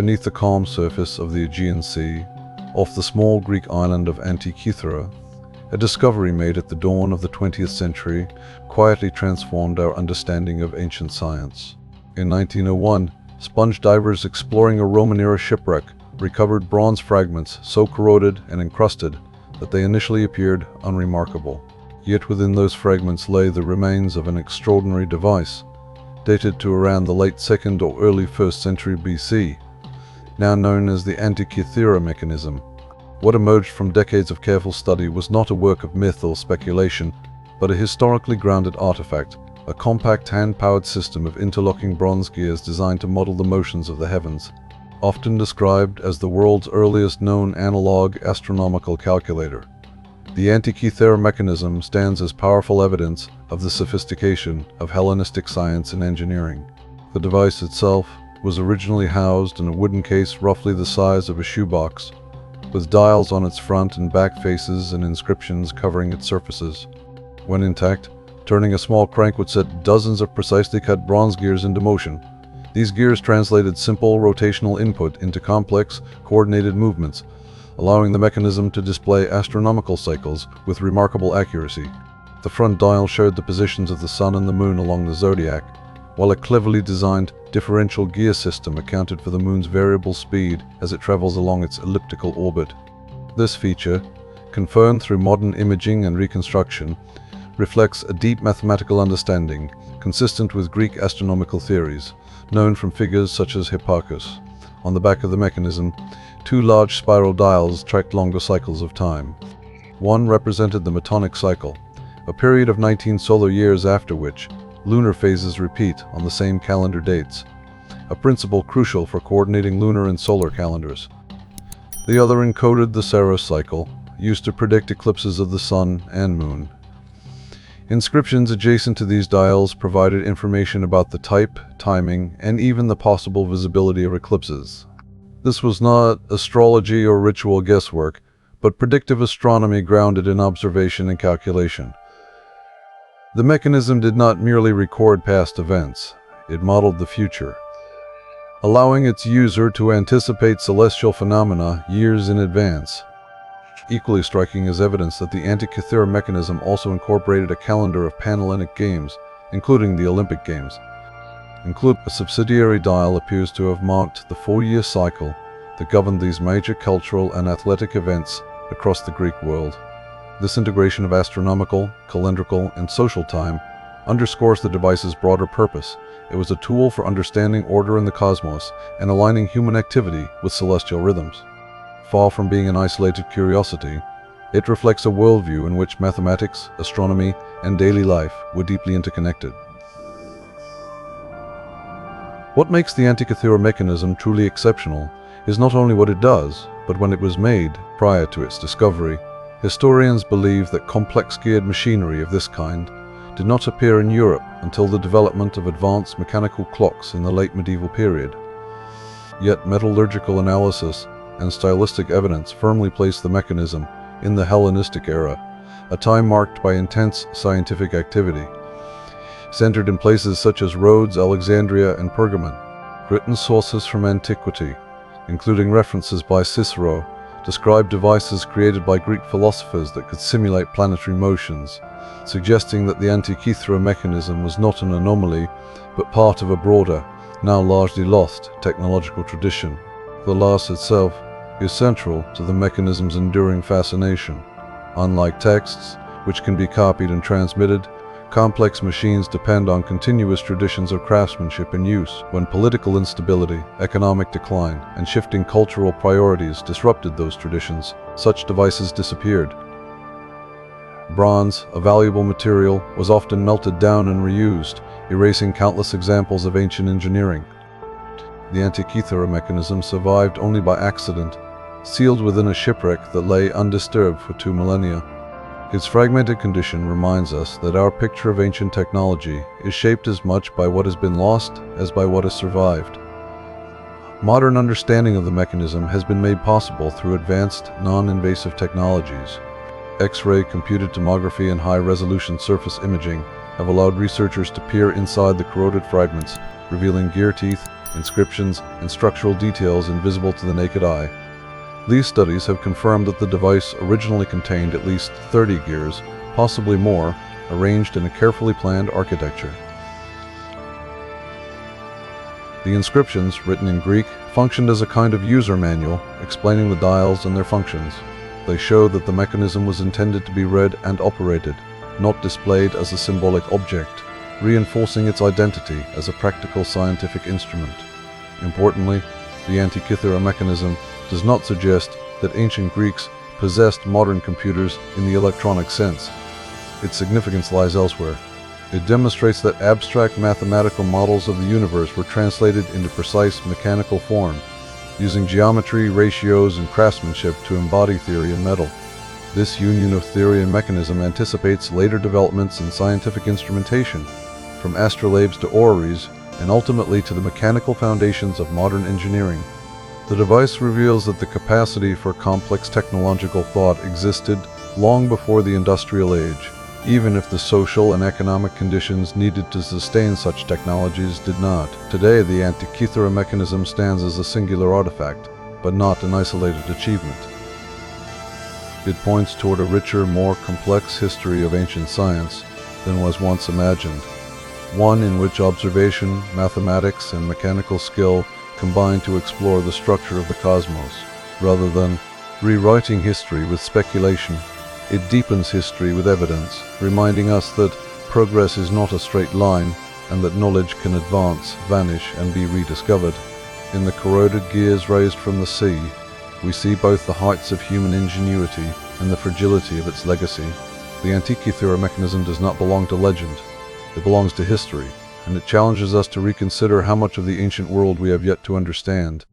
beneath the calm surface of the Aegean Sea, off the small Greek island of Antikythera, a discovery made at the dawn of the 20th century quietly transformed our understanding of ancient science. In 1901, sponge divers exploring a Roman-era shipwreck recovered bronze fragments so corroded and encrusted that they initially appeared unremarkable. Yet within those fragments lay the remains of an extraordinary device, dated to around the late 2nd or early 1st century BC, now known as the Antikythera Mechanism. What emerged from decades of careful study was not a work of myth or speculation, but a historically grounded artifact, a compact hand-powered system of interlocking bronze gears designed to model the motions of the heavens. Often described as the world's earliest known analog astronomical calculator, the Antikythera Mechanism stands as powerful evidence of the sophistication of Hellenistic science and engineering. The device itself was originally housed in a wooden case roughly the size of a shoebox, with dials on its front and back faces and inscriptions covering its surfaces. When intact, turning a small crank would set dozens of precisely cut bronze gears into motion. These gears translated simple rotational input into complex, coordinated movements, allowing the mechanism to display astronomical cycles with remarkable accuracy. The front dial showed the positions of the sun and the moon along the zodiac, while a cleverly designed differential gear system accounted for the moon's variable speed as it travels along its elliptical orbit. This feature, confirmed through modern imaging and reconstruction, reflects a deep mathematical understanding consistent with Greek astronomical theories, known from figures such as Hipparchus. On the back of the mechanism, two large spiral dials tracked longer cycles of time. One represented the Metonic cycle, a period of 19 solar years after which lunar phases repeat on the same calendar dates, a principle crucial for coordinating lunar and solar calendars. The other encoded the Saros cycle, used to predict eclipses of the sun and moon. Inscriptions adjacent to these dials provided information about the type, timing, and even the possible visibility of eclipses. This was not astrology or ritual guesswork, but predictive astronomy grounded in observation and calculation. The mechanism did not merely record past events, it modeled the future, allowing its user to anticipate celestial phenomena years in advance. Equally striking is evidence that the Antikythera Mechanism also incorporated a calendar of Panhellenic games, including the Olympic Games. A subsidiary dial appears to have marked the 4-year cycle that governed these major cultural and athletic events across the Greek world. This integration of astronomical, calendrical, and social time underscores the device's broader purpose. It was a tool for understanding order in the cosmos and aligning human activity with celestial rhythms. Far from being an isolated curiosity, it reflects a worldview in which mathematics, astronomy, and daily life were deeply interconnected. What makes the Antikythera Mechanism truly exceptional is not only what it does, but when it was made prior to its discovery. Historians believe that complex geared machinery of this kind did not appear in Europe until the development of advanced mechanical clocks in the late medieval period. Yet metallurgical analysis and stylistic evidence firmly place the mechanism in the Hellenistic era, a time marked by intense scientific activity. Centered in places such as Rhodes, Alexandria, and Pergamon, written sources from antiquity, including references by Cicero, describe devices created by Greek philosophers that could simulate planetary motions, suggesting that the Antikythera Mechanism was not an anomaly, but part of a broader, now largely lost, technological tradition. The last itself is central to the mechanism's enduring fascination. Unlike texts, which can be copied and transmitted, complex machines depend on continuous traditions of craftsmanship and use. When political instability, economic decline, and shifting cultural priorities disrupted those traditions, such devices disappeared. Bronze, a valuable material, was often melted down and reused, erasing countless examples of ancient engineering. The Antikythera Mechanism survived only by accident, sealed within a shipwreck that lay undisturbed for 2 millennia. Its fragmented condition reminds us that our picture of ancient technology is shaped as much by what has been lost as by what has survived. Modern understanding of the mechanism has been made possible through advanced, non-invasive technologies. X-ray, computed tomography, and high-resolution surface imaging have allowed researchers to peer inside the corroded fragments, revealing gear teeth, inscriptions, and structural details invisible to the naked eye. These studies have confirmed that the device originally contained at least 30 gears, possibly more, arranged in a carefully planned architecture. The inscriptions, written in Greek, functioned as a kind of user manual, explaining the dials and their functions. They show that the mechanism was intended to be read and operated, not displayed as a symbolic object, reinforcing its identity as a practical scientific instrument. Importantly, the Antikythera Mechanism does not suggest that ancient Greeks possessed modern computers in the electronic sense. Its significance lies elsewhere. It demonstrates that abstract mathematical models of the universe were translated into precise mechanical form, using geometry, ratios, and craftsmanship to embody theory in metal. This union of theory and mechanism anticipates later developments in scientific instrumentation, from astrolabes to orreries, and ultimately to the mechanical foundations of modern engineering. The device reveals that the capacity for complex technological thought existed long before the industrial age, even if the social and economic conditions needed to sustain such technologies did not. Today, the Antikythera Mechanism stands as a singular artifact, but not an isolated achievement. It points toward a richer, more complex history of ancient science than was once imagined, one in which observation, mathematics, and mechanical skill combine to explore the structure of the cosmos. Rather than rewriting history with speculation, it deepens history with evidence, reminding us that progress is not a straight line and that knowledge can advance, vanish, and be rediscovered. In the corroded gears raised from the sea, we see both the heights of human ingenuity and the fragility of its legacy. The Antikythera Mechanism does not belong to legend. It belongs to history, and it challenges us to reconsider how much of the ancient world we have yet to understand.